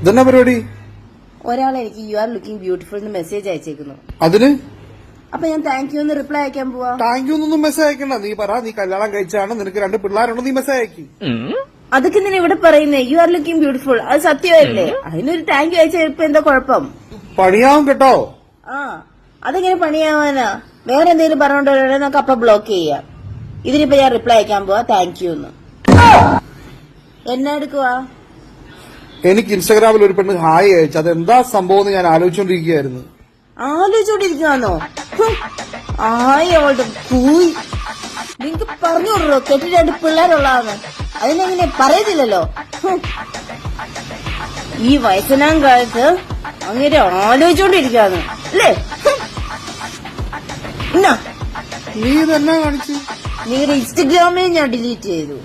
ഇതെന്നാ പരിപാടി? ഒരാൾ എനിക്ക് യു ആർ ലുക്കിംഗ് ബ്യൂട്ടിഫുൾ എന്ന് മെസ്സേജ് അയച്ചേക്കുന്നു. അതിന് അപ്പൊ ഞാൻ താങ്ക് യു എന്ന് റിപ്ലൈ അയക്കാൻ പോവാ. താങ്ക് യു എന്നൊന്നും മെസ്സേജ് അയക്കണ്ട. നീ പറ, നീ കല്യാണം കഴിച്ചാണ്, നിനക്ക് 2 പിള്ളേരുണ്ടോ, നീ മെസ്സേജ് അയക്കി. അതൊക്കെ ഞാൻ ഇവിടെ പറയുന്നേ. യു ആർ ലുക്കിംഗ് ബ്യൂട്ടിഫുൾ, അത് സത്യമല്ലേ? അതിനൊരു താങ്ക് യു അയച്ചാൽ ഇപ്പൊ എന്താ കുഴപ്പം? പണിയാവും കേട്ടോ. അതെങ്ങനെ പണിയാവാനാ? വേറെ എന്തെങ്കിലും പറഞ്ഞോണ്ടോ നമുക്ക് അപ്പൊ ബ്ലോക്ക് ചെയ്യാം. ഇതിനിപ്പോ ഞാൻ റിപ്ലൈ അയക്കാൻ പോവാ താങ്ക് യു എന്ന്. എന്നാ എടുക്കുവാ? എനിക്ക് ഇൻസ്റ്റാഗ്രാമിൽ ഒരു പെണ്ണ് ഹായ് അയച്ചു. അതെന്താ സംഭവം എന്ന് ഞാൻ ആലോചിച്ചോണ്ടിരിക്കുകയായിരുന്നു. ആലോചിച്ചോണ്ടിരിക്കുവാന്നോ? ആയി അവളുടെ കൂയി. നിങ്ങക്ക് പറഞ്ഞു കൊടുക്കോ കെട്ടി 2 പിള്ളേരുള്ളതാന്ന്? അതിനെങ്ങനെ പറയത്തില്ലല്ലോ. ഈ വയസ്സനാം കാലത്ത് അങ്ങനെ ആലോചിച്ചോണ്ടിരിക്കാന്ന് അല്ലേ? നീ ഇതെന്നാ കാണിച്ചു? നിങ്ങളുടെ ഇൻസ്റ്റഗ്രാമേ ഞാൻ ഡിലീറ്റ് ചെയ്തു.